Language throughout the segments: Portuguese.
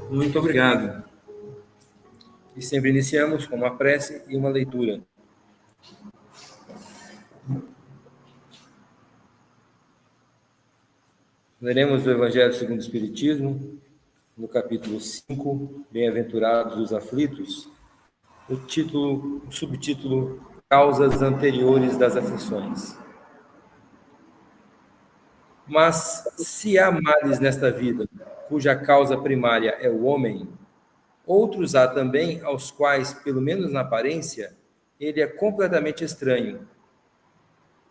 Muito obrigado. E sempre iniciamos com uma prece e uma leitura. Leremos o Evangelho segundo o Espiritismo, no capítulo 5, Bem-aventurados os aflitos, o subtítulo Causas anteriores das aflições. Mas se há males nesta vida, cuja causa primária é o homem, outros há também aos quais, pelo menos na aparência, ele é completamente estranho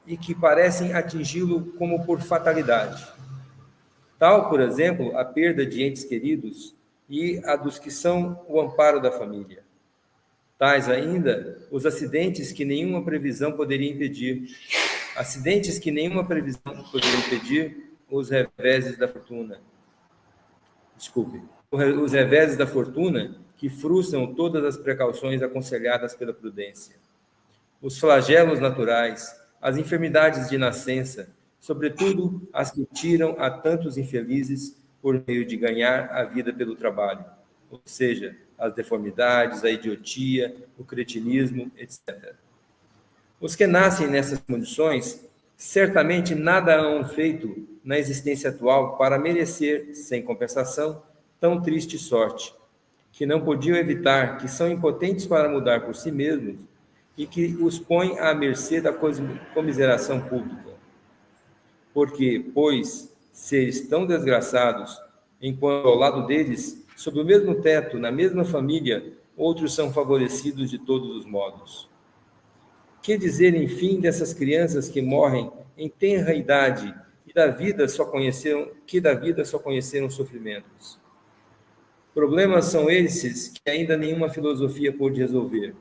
e que parecem atingi-lo como por fatalidade. Tal, por exemplo, a perda de entes queridos e a dos que são o amparo da família. Tais ainda os acidentes que nenhuma previsão poderia impedir. Acidentes que nenhuma previsão poderia impedir, os reveses da fortuna. Os reveses da fortuna que frustram todas as precauções aconselhadas pela prudência. Os flagelos naturais, as enfermidades de nascença, sobretudo as que tiram a tantos infelizes por meio de ganhar a vida pelo trabalho, ou seja, as deformidades, a idiotia, o cretinismo, etc. Os que nascem nessas condições, certamente nada hão feito na existência atual para merecer, sem compensação, tão triste sorte, que não podiam evitar, que são impotentes para mudar por si mesmos e que os põe à mercê da comiseração pública. Porque, pois, seres tão desgraçados, enquanto ao lado deles, sob o mesmo teto, na mesma família, outros são favorecidos de todos os modos. Que dizer, enfim, dessas crianças que morrem em tenra idade e da vida só conheceram sofrimentos? Problemas são esses que ainda nenhuma filosofia pôde resolver.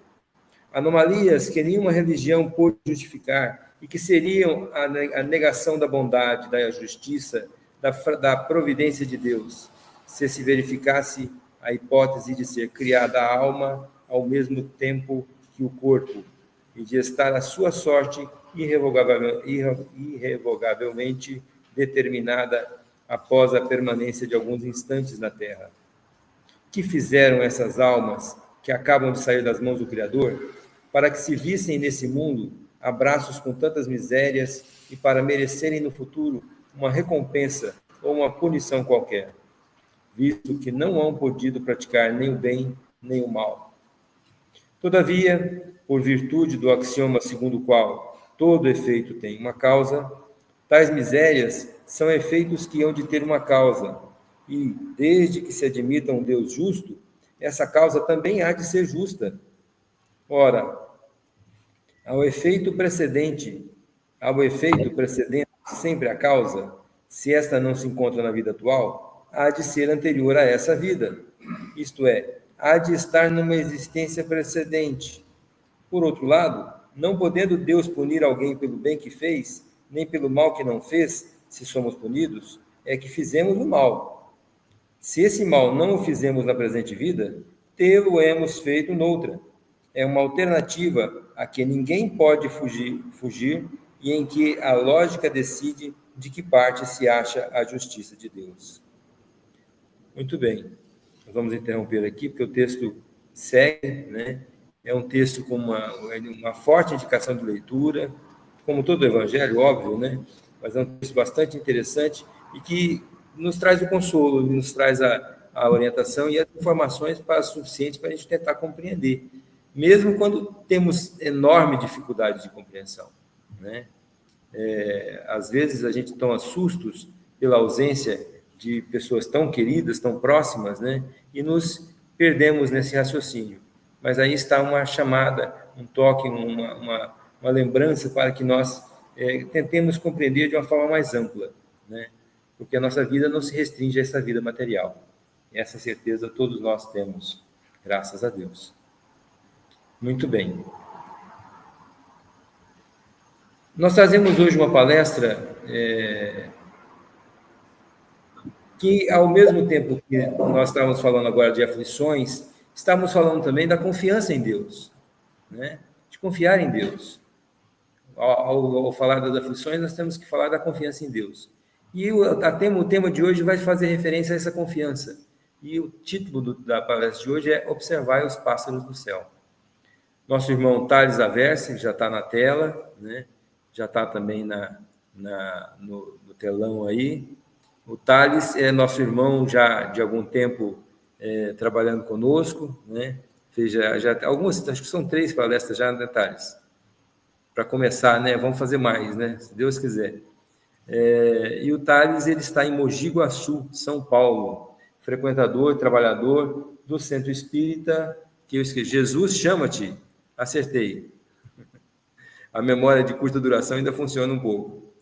Anomalias que nenhuma religião pôde justificar e que seriam a negação da bondade, da justiça, da providência de Deus, se verificasse a hipótese de ser criada a alma ao mesmo tempo que o corpo e de estar a sua sorte irrevogavelmente determinada após a permanência de alguns instantes na Terra. Que fizeram essas almas que acabam de sair das mãos do Criador para que se vissem nesse mundo abraços com tantas misérias e para merecerem no futuro uma recompensa ou uma punição qualquer, visto que não hão podido praticar nem o bem nem o mal. Todavia, por virtude do axioma segundo o qual todo efeito tem uma causa, tais misérias são efeitos que hão de ter uma causa, e, desde que se admita um Deus justo, essa causa também há de ser justa. Ora, ao efeito precedente sempre a causa, se esta não se encontra na vida atual, há de ser anterior a essa vida, isto é, há de estar numa existência precedente. Por outro lado, não podendo Deus punir alguém pelo bem que fez, nem pelo mal que não fez, se somos punidos, é que fizemos o mal. Se esse mal não o fizemos na presente vida, tê-lo-emos feito noutra. É uma alternativa a que ninguém pode fugir e em que a lógica decide de que parte se acha a justiça de Deus. Muito bem. Vamos interromper aqui, porque o texto segue, né? É um texto com uma forte indicação de leitura, como todo o Evangelho, óbvio, né? Mas é um texto bastante interessante e que nos traz o consolo, nos traz a orientação e as informações suficientes para a gente tentar compreender, mesmo quando temos enorme dificuldade de compreensão, né? Às vezes a gente toma sustos pela ausência de pessoas tão queridas, tão próximas, né? E nos perdemos nesse raciocínio. Mas aí está uma chamada, um toque, uma lembrança para que nós tentemos compreender de uma forma mais ampla, né? Porque a nossa vida não se restringe a essa vida material. E essa certeza todos nós temos, graças a Deus. Muito bem. Nós trazemos hoje uma palestra que, ao mesmo tempo que nós estávamos falando agora de aflições, estamos falando também da confiança em Deus, né? De confiar em Deus. Ao falar das aflições, nós temos que falar da confiança em Deus. E o tema de hoje vai fazer referência a essa confiança. E o título da palestra de hoje é Observar os Pássaros do Céu. Nosso irmão Thales Averse já está na tela, né? Já está também no telão aí. O Thales é nosso irmão já de algum tempo trabalhando conosco, né? Fez já algumas, acho que são 3 palestras já, né, Thales? Para começar, né? Vamos fazer mais, né? Se Deus quiser. E o Thales, ele está em Mogi Guaçu, São Paulo, frequentador e trabalhador do Centro Espírita, que eu esqueci, Jesus Chama-te, acertei. A memória de curta duração ainda funciona um pouco.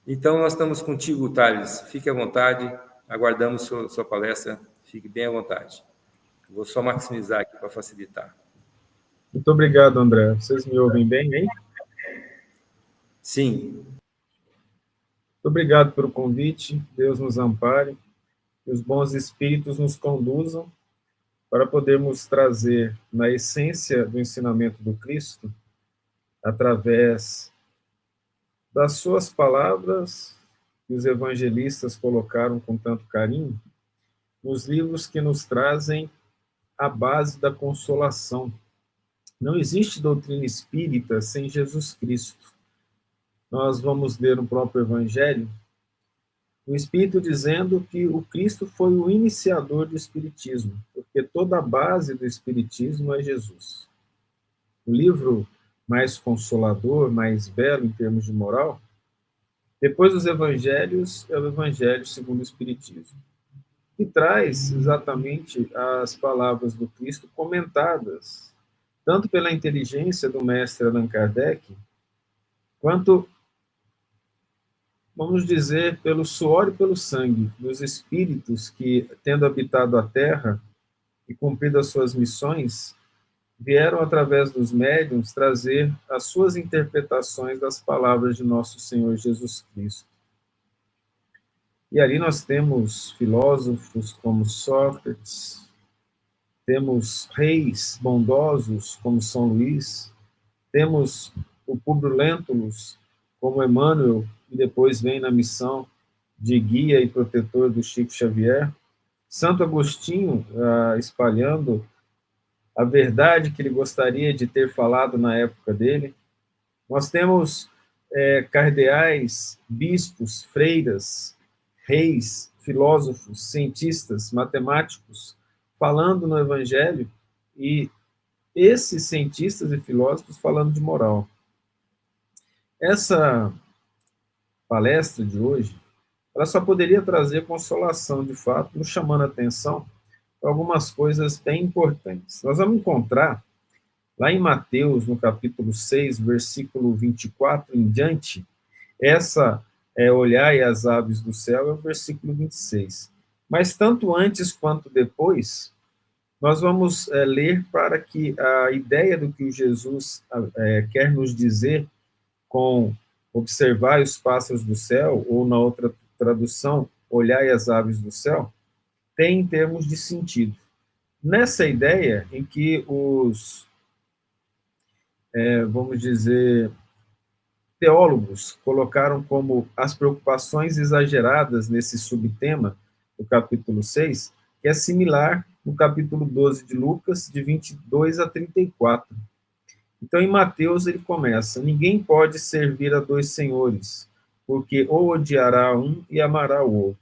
Então, nós estamos contigo, Thales, fique à vontade, aguardamos sua palestra, fique bem à vontade. Vou só maximizar aqui para facilitar. Muito obrigado, André. Vocês me ouvem bem aí? Sim. Muito obrigado pelo convite. Deus nos ampare. Que os bons espíritos nos conduzam para podermos trazer, na essência do ensinamento do Cristo, através das suas palavras que os evangelistas colocaram com tanto carinho, nos livros que nos trazem a base da consolação. Não existe doutrina espírita sem Jesus Cristo. Nós vamos ler no próprio Evangelho o Espírito dizendo que o Cristo foi o iniciador do Espiritismo, porque toda a base do Espiritismo é Jesus. O livro mais consolador, mais belo em termos de moral, depois dos Evangelhos, é o Evangelho segundo o Espiritismo, que traz exatamente as palavras do Cristo comentadas, tanto pela inteligência do mestre Allan Kardec, quanto, vamos dizer, pelo suor e pelo sangue dos espíritos que, tendo habitado a Terra e cumprido as suas missões, vieram, através dos médiuns, trazer as suas interpretações das palavras de nosso Senhor Jesus Cristo. E ali nós temos filósofos como Sócrates, temos reis bondosos como São Luís, temos o Públio Lentulus como Emmanuel, e depois vem na missão de guia e protetor do Chico Xavier, Santo Agostinho espalhando a verdade que ele gostaria de ter falado na época dele. Nós temos cardeais, bispos, freiras, reis, filósofos, cientistas, matemáticos, falando no Evangelho, e esses cientistas e filósofos falando de moral. Essa palestra de hoje, ela só poderia trazer consolação, de fato, nos chamando a atenção para algumas coisas bem importantes. Nós vamos encontrar, lá em Mateus, no capítulo 6, versículo 24 em diante, essa olhai as aves do céu, é o versículo 26. Mas tanto antes quanto depois, nós vamos ler para que a ideia do que o Jesus quer nos dizer com observar os pássaros do céu, ou na outra tradução, olhai as aves do céu, tem em termos de sentido. Nessa ideia em que os, vamos dizer, teólogos colocaram como as preocupações exageradas nesse subtema do capítulo 6, que é similar no capítulo 12 de Lucas, de 22 a 34. Então, em Mateus, ele começa: ninguém pode servir a 2 senhores, porque ou odiará um e amará o outro,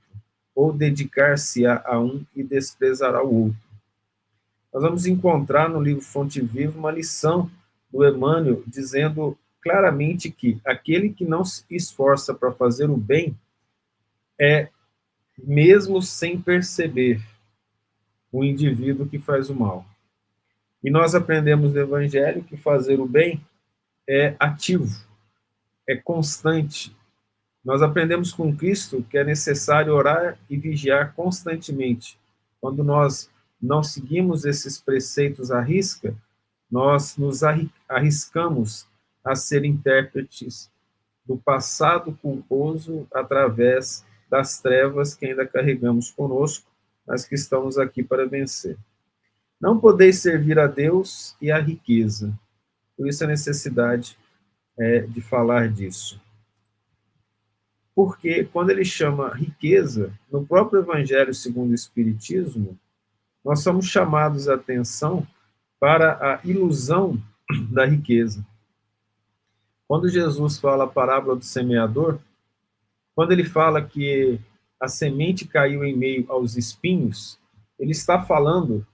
ou dedicar-se-á a um e desprezará o outro. Nós vamos encontrar no livro Fonte Viva uma lição do Emmanuel dizendo claramente que aquele que não se esforça para fazer o bem é, mesmo sem perceber, o indivíduo que faz o mal. E nós aprendemos no Evangelho que fazer o bem é ativo, é constante. Nós aprendemos com Cristo que é necessário orar e vigiar constantemente. Quando nós não seguimos esses preceitos à risca, nós nos arriscamos a ser intérpretes do passado culposo através das trevas que ainda carregamos conosco, mas que estamos aqui para vencer. Não podeis servir a Deus e à riqueza. Por isso a necessidade de falar disso. Porque quando ele chama riqueza, no próprio Evangelho segundo o Espiritismo, nós somos chamados a atenção para a ilusão da riqueza. Quando Jesus fala a parábola do semeador, quando ele fala que a semente caiu em meio aos espinhos, ele está falando,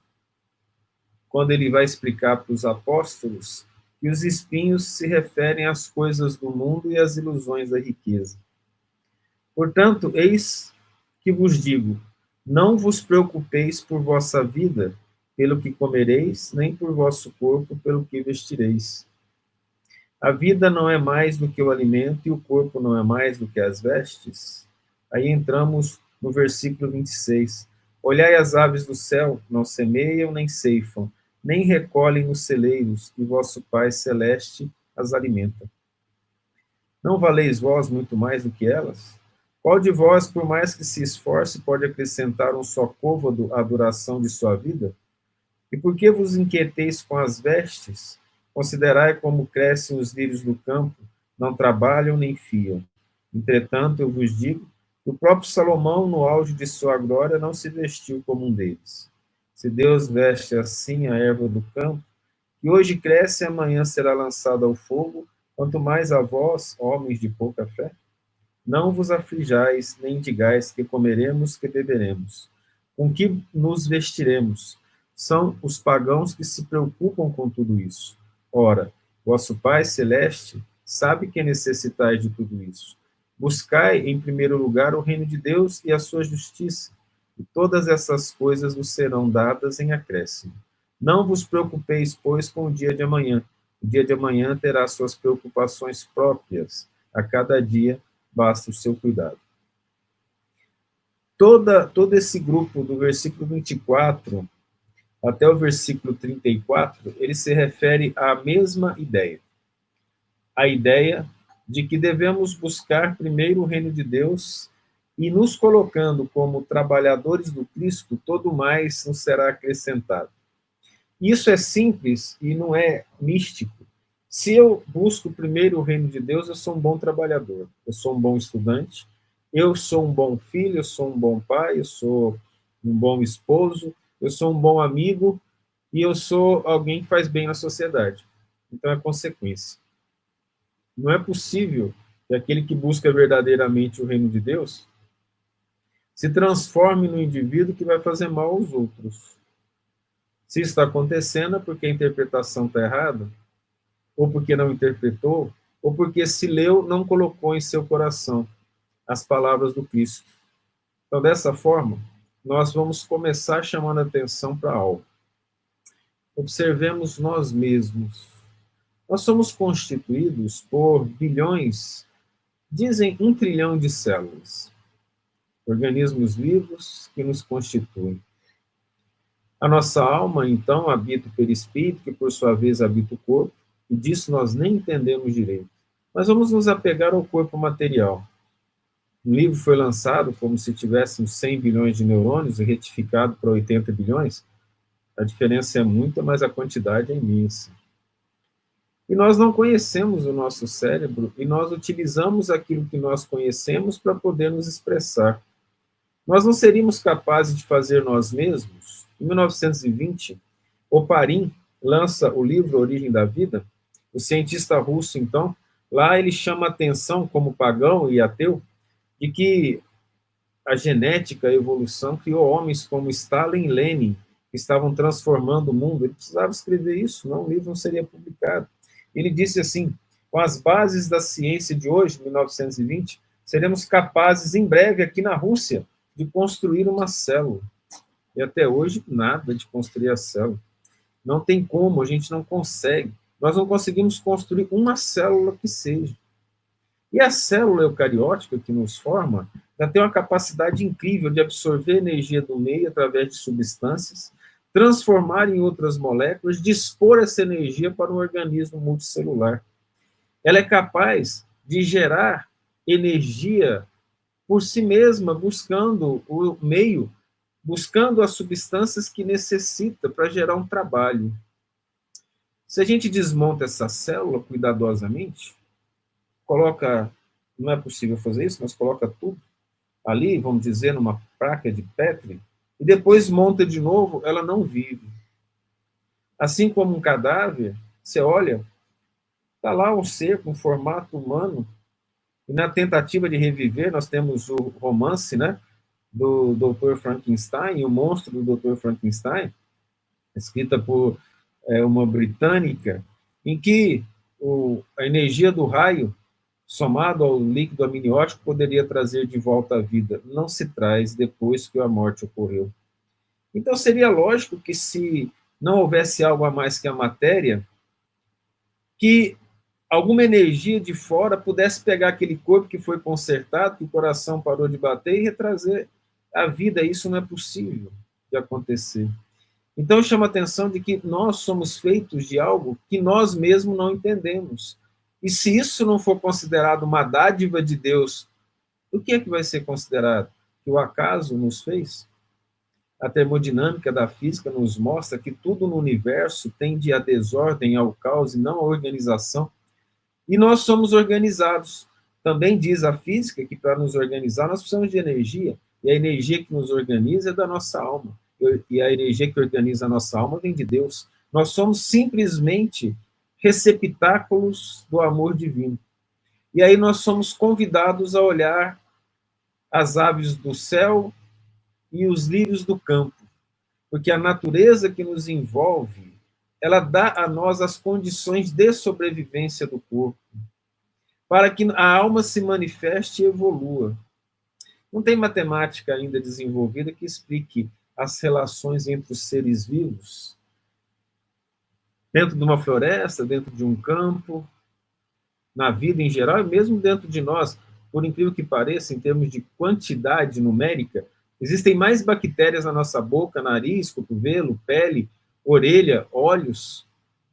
quando ele vai explicar para os apóstolos, que os espinhos se referem às coisas do mundo e às ilusões da riqueza. Portanto, eis que vos digo, não vos preocupeis por vossa vida, pelo que comereis, nem por vosso corpo, pelo que vestireis. A vida não é mais do que o alimento e o corpo não é mais do que as vestes? Aí entramos no versículo 26. Olhai as aves do céu, não semeiam nem ceifam, nem recolhem nos celeiros, e vosso Pai Celeste as alimenta. Não valeis vós muito mais do que elas? Qual de vós, por mais que se esforce, pode acrescentar um só côvado à duração de sua vida? E por que vos inquieteis com as vestes? Considerai como crescem os lírios do campo, não trabalham nem fiam. Entretanto, eu vos digo que o próprio Salomão, no auge de sua glória, não se vestiu como um deles. Se Deus veste assim a erva do campo, que hoje cresce e amanhã será lançada ao fogo, quanto mais a vós, homens de pouca fé? Não vos aflijais, nem digais que comeremos, que beberemos, com que nos vestiremos. São os pagãos que se preocupam com tudo isso. Ora, vosso Pai Celeste sabe que necessitais de tudo isso. Buscai, em primeiro lugar, o reino de Deus e a sua justiça, e todas essas coisas vos serão dadas em acréscimo. Não vos preocupeis, pois, com o dia de amanhã. O dia de amanhã terá suas preocupações próprias. A cada dia basta o seu cuidado. Todo esse grupo, do versículo 24 até o versículo 34, ele se refere à mesma ideia. A ideia de que devemos buscar primeiro o reino de Deus e, nos colocando como trabalhadores do Cristo, todo mais nos será acrescentado. Isso é simples e não é místico. Se eu busco primeiro o reino de Deus, eu sou um bom trabalhador, eu sou um bom estudante, eu sou um bom filho, eu sou um bom pai, eu sou um bom esposo, eu sou um bom amigo e eu sou alguém que faz bem na sociedade. Então é consequência. Não é possível que aquele que busca verdadeiramente o reino de Deus se transforme no indivíduo que vai fazer mal aos outros. Se isso está acontecendo é porque a interpretação está errada, ou porque não interpretou, ou porque se leu, não colocou em seu coração as palavras do Cristo. Então, dessa forma, nós vamos começar chamando a atenção para algo. Observemos nós mesmos. Nós somos constituídos por bilhões, dizem 1 trilhão de células, organismos vivos que nos constituem. A nossa alma, então, habita o perispírito, que por sua vez habita o corpo, e disso nós nem entendemos direito. Mas vamos nos apegar ao corpo material. Um livro foi lançado como se tivéssemos 100 bilhões de neurônios e retificado para 80 bilhões. A diferença é muita, mas a quantidade é imensa. E nós não conhecemos o nosso cérebro e nós utilizamos aquilo que nós conhecemos para poder nos expressar. Nós não seríamos capazes de fazer nós mesmos? Em 1920, Oparin lança o livro Origem da Vida. O cientista russo, então, lá ele chama a atenção, como pagão e ateu, de que a genética, a evolução, criou homens como Stalin e Lenin, que estavam transformando o mundo. Ele precisava escrever isso, não, o livro não seria publicado. Ele disse assim, com as bases da ciência de hoje, 1920, seremos capazes, em breve, aqui na Rússia, de construir uma célula. E até hoje, nada de construir a célula. Não tem como, a gente não consegue. Nós não conseguimos construir uma célula que seja. E a célula eucariótica que nos forma, ela tem uma capacidade incrível de absorver energia do meio através de substâncias, transformar em outras moléculas, dispor essa energia para um organismo multicelular. Ela é capaz de gerar energia por si mesma, buscando o meio, buscando as substâncias que necessita para gerar um trabalho. Se a gente desmonta essa célula cuidadosamente, coloca não é possível fazer isso, mas coloca tudo ali, vamos dizer, numa placa de Petri, e depois monta de novo, ela não vive. Assim como um cadáver, você olha, está lá um ser com formato humano, e na tentativa de reviver, nós temos o romance, né, do Dr. Frankenstein, o monstro do Dr. Frankenstein, escrita por uma britânica, em que a energia do raio, somado ao líquido amniótico, poderia trazer de volta a vida. Não se traz depois que a morte ocorreu. Então, seria lógico que, se não houvesse algo a mais que a matéria, que alguma energia de fora pudesse pegar aquele corpo que foi consertado, que o coração parou de bater, e retrazer a vida. Isso não é possível de acontecer. Então, chama a atenção de que nós somos feitos de algo que nós mesmos não entendemos. E se isso não for considerado uma dádiva de Deus, o que é que vai ser considerado? Que o acaso nos fez? A termodinâmica da física nos mostra que tudo no universo tende à desordem, ao caos, e não à organização. E nós somos organizados. Também diz a física que, para nos organizar, nós precisamos de energia. E a energia que nos organiza é da nossa alma. E a energia que organiza a nossa alma vem de Deus. Nós somos simplesmente receptáculos do amor divino. E aí nós somos convidados a olhar as aves do céu e os lírios do campo, porque a natureza que nos envolve, ela dá a nós as condições de sobrevivência do corpo, para que a alma se manifeste e evolua. Não tem matemática ainda desenvolvida que explique as relações entre os seres vivos, dentro de uma floresta, dentro de um campo, na vida em geral, e mesmo dentro de nós. Por incrível que pareça, em termos de quantidade numérica, existem mais bactérias na nossa boca, nariz, cotovelo, pele, orelha, olhos,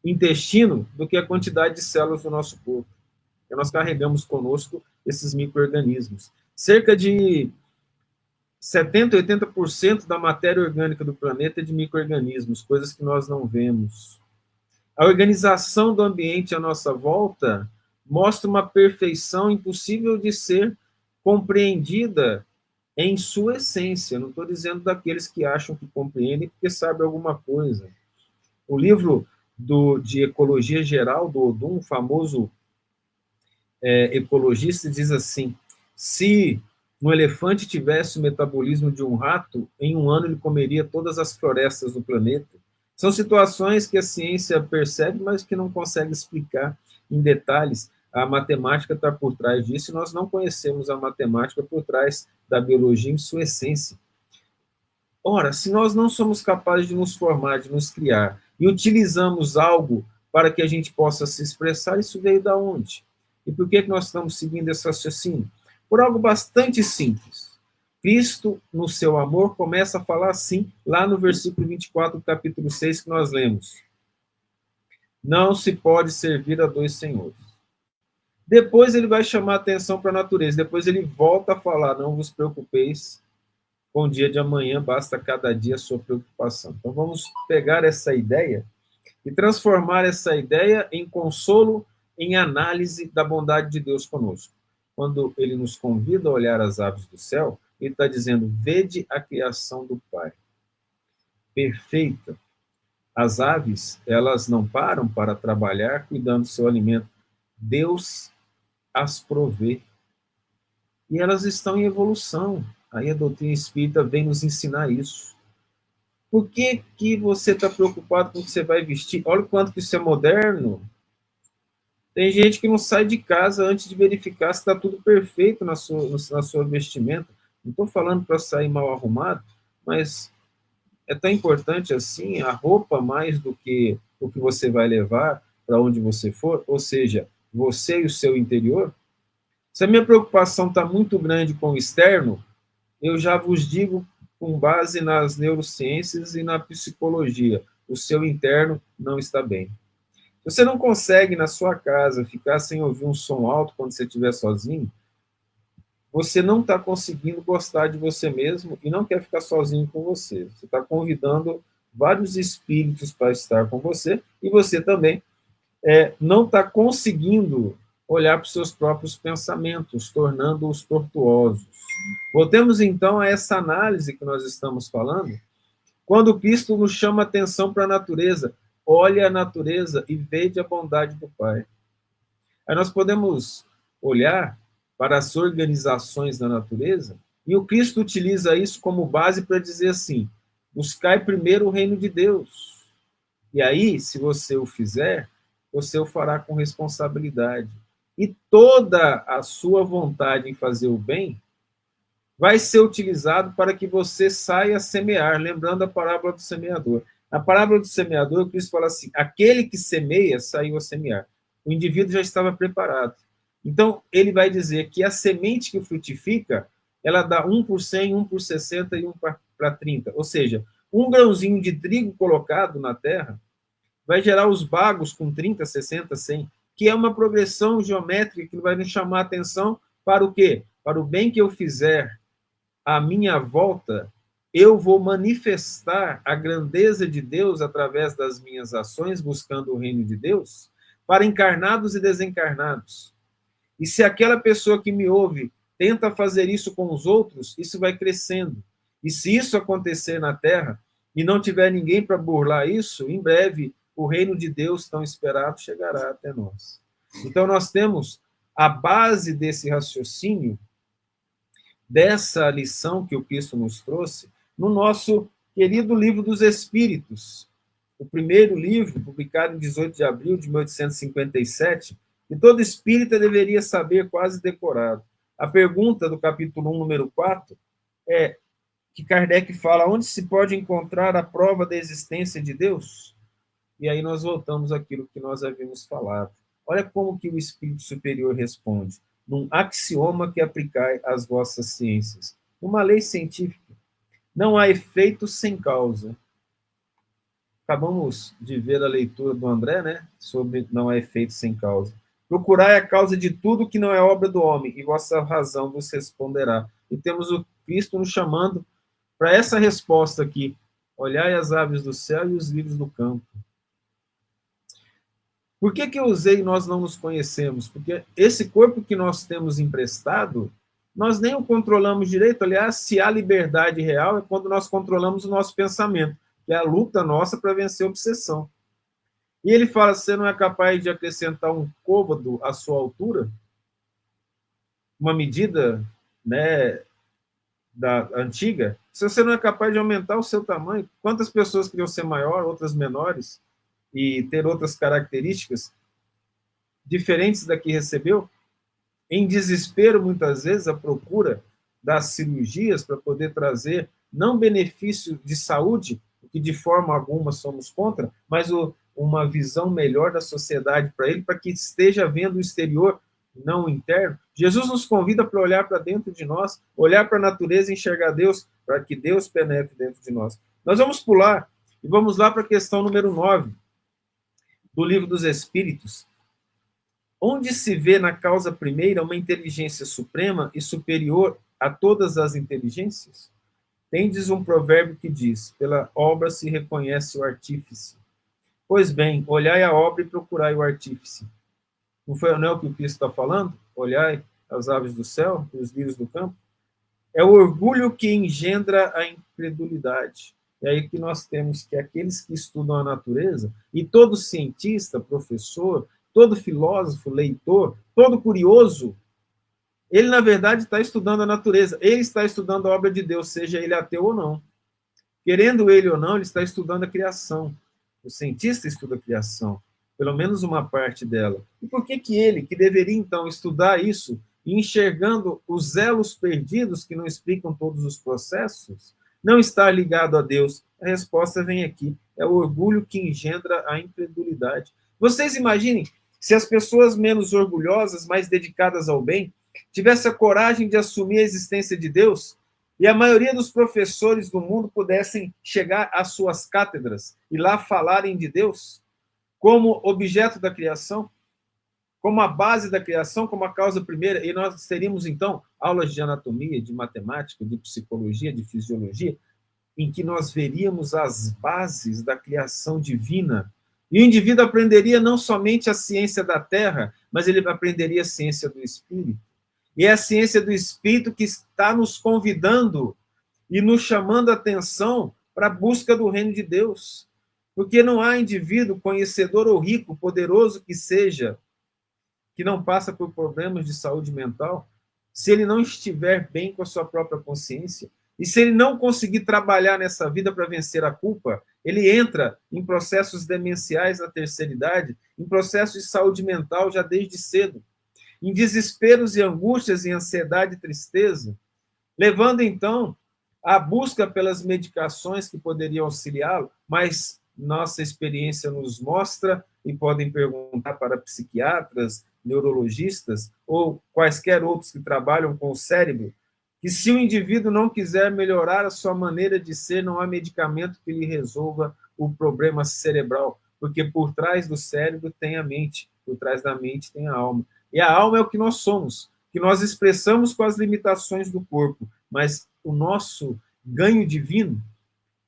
intestino, do que a quantidade de células do nosso corpo. E nós carregamos conosco esses micro-organismos. Cerca de 70%, 80% da matéria orgânica do planeta é de micro-organismos, coisas que nós não vemos. A organização do ambiente à nossa volta mostra uma perfeição impossível de ser compreendida em sua essência. Não estou dizendo daqueles que acham que compreendem porque sabem alguma coisa. O livro de Ecologia Geral, do Odum, famoso ecologista, diz assim: se um elefante tivesse o metabolismo de um rato, em um ano ele comeria todas as florestas do planeta. São situações que a ciência percebe, mas que não consegue explicar em detalhes. A matemática está por trás disso, e nós não conhecemos a matemática por trás da biologia em sua essência. Ora, se nós não somos capazes de nos formar, de nos criar, e utilizamos algo para que a gente possa se expressar, isso veio da onde? E por que nós estamos seguindo esse raciocínio? Por algo bastante simples. Cristo, no seu amor, começa a falar assim, lá no versículo 24 do capítulo 6, que nós lemos. Não se pode servir a dois senhores. Depois ele vai chamar a atenção para a natureza. Depois ele volta a falar, não vos preocupeis com o dia de amanhã, basta cada dia a sua preocupação. Então vamos pegar essa ideia e transformar essa ideia em consolo, em análise da bondade de Deus conosco. Quando ele nos convida a olhar as aves do céu, ele está dizendo, vede a criação do Pai. Perfeita. As aves, elas não param para trabalhar cuidando do seu alimento. Deus as provê. E elas estão em evolução. Aí a doutrina espírita vem nos ensinar isso. Por que você está preocupado com o que você vai vestir? Olha o quanto que isso é moderno. Tem gente que não sai de casa antes de verificar se está tudo perfeito na sua vestimenta. Não estou falando para sair mal arrumado, mas é tão importante assim a roupa mais do que o que você vai levar para onde você for, ou seja, você e o seu interior. Se a minha preocupação está muito grande com o externo, eu já vos digo, com base nas neurociências e na psicologia, o seu interno não está bem. Você não consegue, na sua casa, ficar sem ouvir um som alto quando você estiver sozinho, você não está conseguindo gostar de você mesmo e não quer ficar sozinho com você. Você está convidando vários espíritos para estar com você e você também não está conseguindo olhar para os seus próprios pensamentos, tornando-os tortuosos. Voltemos então a essa análise que nós estamos falando, quando Cristo nos chama a atenção para a natureza. Olhe a natureza e veja a bondade do Pai. Aí nós podemos olhar para as organizações da natureza, e o Cristo utiliza isso como base para dizer assim: buscai primeiro o reino de Deus. E aí, se você o fizer, você o fará com responsabilidade. E toda a sua vontade em fazer o bem vai ser utilizado para que você saia a semear, lembrando a parábola do semeador. Na parábola do semeador, o Cristo fala assim: aquele que semeia saiu a semear. O indivíduo já estava preparado. Então, ele vai dizer que a semente que frutifica, ela dá 1 por 100, 1 por 60 e 1 para 30. Ou seja, um grãozinho de trigo colocado na terra vai gerar os bagos com 30, 60, 100, que é uma progressão geométrica que vai nos chamar a atenção para o quê? Para o bem que eu fizer à minha volta, eu vou manifestar a grandeza de Deus através das minhas ações, buscando o reino de Deus, para encarnados e desencarnados. E se aquela pessoa que me ouve tenta fazer isso com os outros, isso vai crescendo. E se isso acontecer na Terra, e não tiver ninguém para burlar isso, em breve o reino de Deus tão esperado chegará até nós. Então nós temos a base desse raciocínio, dessa lição que o Cristo nos trouxe, no nosso querido Livro dos Espíritos, o primeiro livro, publicado em 18 de abril de 1857, que todo espírita deveria saber quase decorado. A pergunta do capítulo 1, número 4, é que Kardec fala: onde se pode encontrar a prova da existência de Deus? E aí nós voltamos àquilo que nós havíamos falado. Olha como que o Espírito Superior responde: num axioma que aplicai às vossas ciências. Uma lei científica. Não há efeito sem causa. Acabamos de ver a leitura do André, né? Sobre não há efeito sem causa. Procurai a causa de tudo que não é obra do homem, e vossa razão vos responderá. E temos o Cristo nos chamando para essa resposta aqui: olhai as aves do céu e os lírios do campo. Por que eu usei nós não nos conhecemos? Porque esse corpo que nós temos emprestado, nós nem o controlamos direito. Aliás, se há liberdade real, é quando nós controlamos o nosso pensamento, que é a luta nossa para vencer a obsessão. E ele fala: você não é capaz de acrescentar um côvado à sua altura? Uma medida, né, da antiga? Se você não é capaz de aumentar o seu tamanho, quantas pessoas queriam ser maior, outras menores, e ter outras características diferentes da que recebeu? Em desespero, muitas vezes, a procura das cirurgias para poder trazer, não benefício de saúde, que de forma alguma somos contra, mas uma visão melhor da sociedade para ele, para que esteja vendo o exterior, não o interno. Jesus nos convida para olhar para dentro de nós, olhar para a natureza e enxergar Deus, para que Deus penetre dentro de nós. Nós vamos pular e vamos lá para a questão número 9, do Livro dos Espíritos, onde se vê na causa primeira uma inteligência suprema e superior a todas as inteligências? Tendes um provérbio que diz: pela obra se reconhece o artífice. Pois bem, olhai a obra e procurai o artífice. Não é o que o Cristo está falando? Olhai as aves do céu e os lírios do campo. É o orgulho que engendra a incredulidade. É aí que nós temos que aqueles que estudam a natureza, e todo cientista, professor, todo filósofo, leitor, todo curioso, ele, na verdade, está estudando a natureza. Ele está estudando a obra de Deus, seja ele ateu ou não. Querendo ele ou não, ele está estudando a criação. O cientista estuda a criação, pelo menos uma parte dela. E por que ele, que deveria, então, estudar isso, e enxergando os elos perdidos que não explicam todos os processos, não está ligado a Deus? A resposta vem aqui: é o orgulho que engendra a incredulidade. Vocês imaginem se as pessoas menos orgulhosas, mais dedicadas ao bem, tivessem a coragem de assumir a existência de Deus, e a maioria dos professores do mundo pudessem chegar às suas cátedras e lá falarem de Deus como objeto da criação, como a base da criação, como a causa primeira, e nós teríamos, então, aulas de anatomia, de matemática, de psicologia, de fisiologia, em que nós veríamos as bases da criação divina, E o indivíduo aprenderia não somente a ciência da terra, mas ele aprenderia a ciência do espírito. E é a ciência do espírito que está nos convidando e nos chamando a atenção para a busca do reino de Deus. Porque não há indivíduo, conhecedor ou rico, poderoso que seja, que não passa por problemas de saúde mental, se ele não estiver bem com a sua própria consciência, e se ele não conseguir trabalhar nessa vida para vencer a culpa, ele entra em processos demenciais na terceira idade, em processos de saúde mental já desde cedo, em desesperos e angústias, em ansiedade e tristeza, levando então à busca pelas medicações que poderiam auxiliá-lo, mas nossa experiência nos mostra, e podem perguntar para psiquiatras, neurologistas ou quaisquer outros que trabalham com o cérebro, que se o indivíduo não quiser melhorar a sua maneira de ser, não há medicamento que lhe resolva o problema cerebral, porque por trás do cérebro tem a mente, por trás da mente tem a alma. E a alma é o que nós somos, que nós expressamos com as limitações do corpo, mas o nosso ganho divino,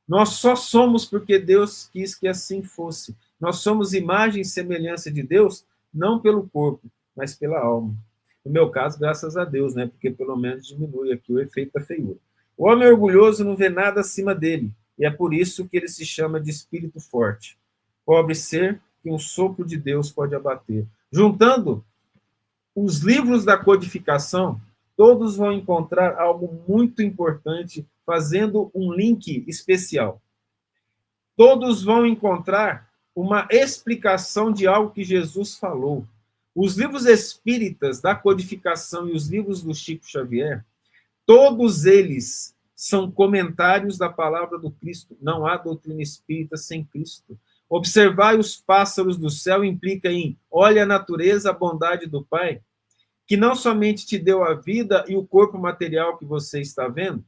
nós só somos porque Deus quis que assim fosse. Nós somos imagem e semelhança de Deus, não pelo corpo, mas pela alma. No meu caso, graças a Deus, né? Porque pelo menos diminui aqui o efeito da feiura. O homem orgulhoso não vê nada acima dele, e é por isso que ele se chama de espírito forte. Pobre ser que um sopro de Deus pode abater. Juntando os livros da codificação, todos vão encontrar algo muito importante, fazendo um link especial. Todos vão encontrar uma explicação de algo que Jesus falou. Os livros espíritas da codificação e os livros do Chico Xavier, todos eles são comentários da palavra do Cristo. Não há doutrina espírita sem Cristo. Observai os pássaros do céu implica em olha a natureza, a bondade do Pai, que não somente te deu a vida e o corpo material que você está vendo,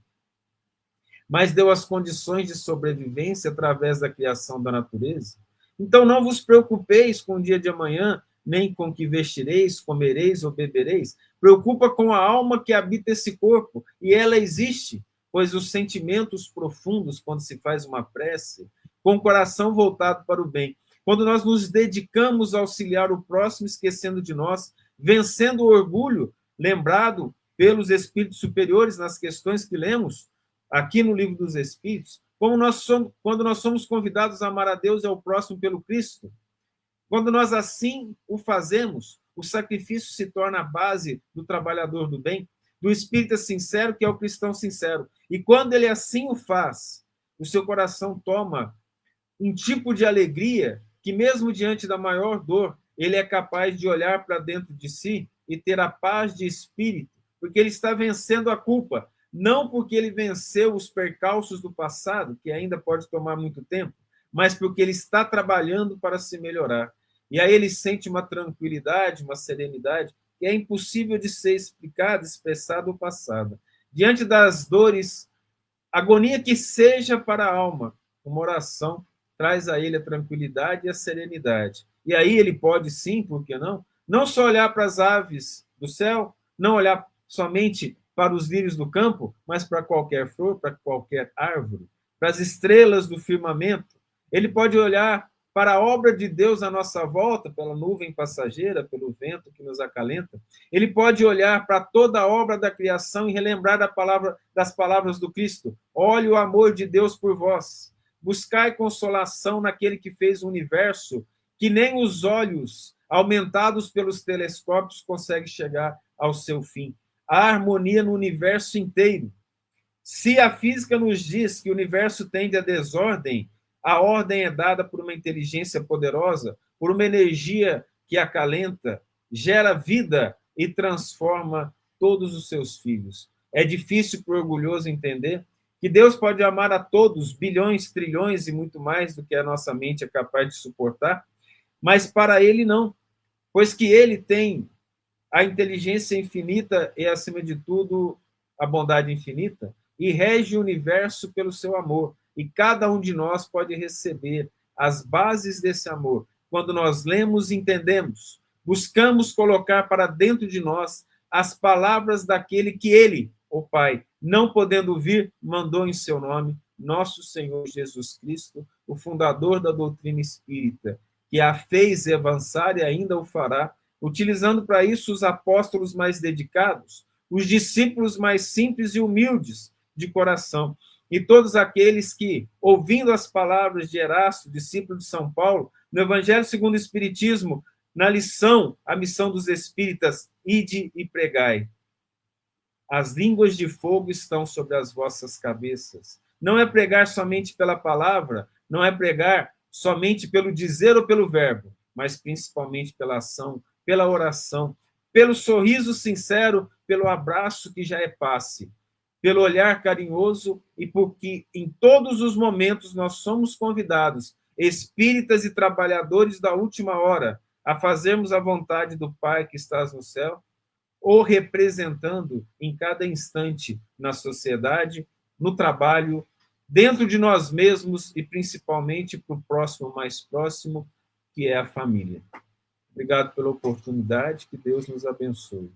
mas deu as condições de sobrevivência através da criação da natureza. Então não vos preocupeis com o dia de amanhã, nem com o que vestireis, comereis ou bebereis. Preocupa com a alma que habita esse corpo, e ela existe, pois os sentimentos profundos, quando se faz uma prece, com o coração voltado para o bem, quando nós nos dedicamos a auxiliar o próximo, esquecendo de nós, vencendo o orgulho, lembrado pelos espíritos superiores nas questões que lemos aqui no Livro dos Espíritos, quando nós somos convidados a amar a Deus e ao próximo pelo Cristo. Quando nós assim o fazemos, o sacrifício se torna a base do trabalhador do bem, do espírita sincero, que é o cristão sincero. E quando ele assim o faz, o seu coração toma um tipo de alegria que, mesmo diante da maior dor, ele é capaz de olhar para dentro de si e ter a paz de espírito, porque ele está vencendo a culpa, não porque ele venceu os percalços do passado, que ainda pode tomar muito tempo, mas porque ele está trabalhando para se melhorar. E aí ele sente uma tranquilidade, uma serenidade, que é impossível de ser explicada, expressada ou passada. Diante das dores, agonia que seja para a alma, uma oração traz a ele a tranquilidade e a serenidade. E aí ele pode, sim, por que não? Não só olhar para as aves do céu, não olhar somente para os lírios do campo, mas para qualquer flor, para qualquer árvore, para as estrelas do firmamento. Ele pode olhar para a obra de Deus à nossa volta, pela nuvem passageira, pelo vento que nos acalenta. Ele pode olhar para toda a obra da criação e relembrar das palavras do Cristo. Olhe o amor de Deus por vós. Buscai consolação naquele que fez o universo, que nem os olhos, aumentados pelos telescópios, conseguem chegar ao seu fim. A harmonia no universo inteiro. Se a física nos diz que o universo tende à desordem, a ordem é dada por uma inteligência poderosa, por uma energia que acalenta, gera vida e transforma todos os seus filhos. É difícil para o orgulhoso entender que Deus pode amar a todos, bilhões, trilhões e muito mais do que a nossa mente é capaz de suportar, mas para ele não, pois que ele tem a inteligência infinita e, acima de tudo, a bondade infinita, e rege o universo pelo seu amor. E cada um de nós pode receber as bases desse amor. Quando nós lemos e entendemos, buscamos colocar para dentro de nós as palavras daquele que ele, o Pai, não podendo vir, mandou em seu nome, nosso Senhor Jesus Cristo, o fundador da doutrina espírita, que a fez avançar e ainda o fará, utilizando para isso os apóstolos mais dedicados, os discípulos mais simples e humildes de coração, e todos aqueles que, ouvindo as palavras de Erasto, discípulo de São Paulo, no Evangelho segundo o Espiritismo, na lição, a missão dos espíritas, ide e pregai. As línguas de fogo estão sobre as vossas cabeças. Não é pregar somente pela palavra, não é pregar somente pelo dizer ou pelo verbo, mas principalmente pela ação, pela oração, pelo sorriso sincero, pelo abraço que já é passe, pelo olhar carinhoso e porque em todos os momentos nós somos convidados, espíritas e trabalhadores da última hora, a fazermos a vontade do Pai que estás no céu, ou representando em cada instante na sociedade, no trabalho, dentro de nós mesmos e principalmente para o próximo mais próximo, que é a família. Obrigado pela oportunidade, que Deus nos abençoe.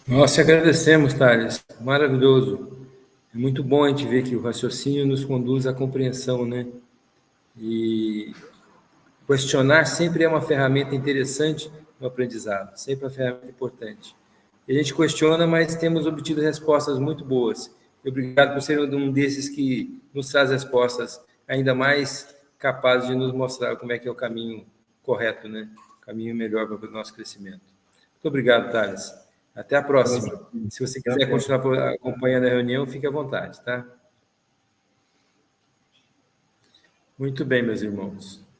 Nós te agradecemos, Thales. Maravilhoso. É muito bom a gente ver que o raciocínio nos conduz à compreensão, né? E questionar sempre é uma ferramenta interessante no aprendizado, sempre uma ferramenta importante. E a gente questiona, mas temos obtido respostas muito boas. E obrigado por ser um desses que nos traz respostas ainda mais capazes de nos mostrar como é que é o caminho correto, né? O caminho melhor para o nosso crescimento. Muito obrigado, Thales. Até a próxima. Se você quiser continuar acompanhando a reunião, fique à vontade, tá? Muito bem, meus irmãos.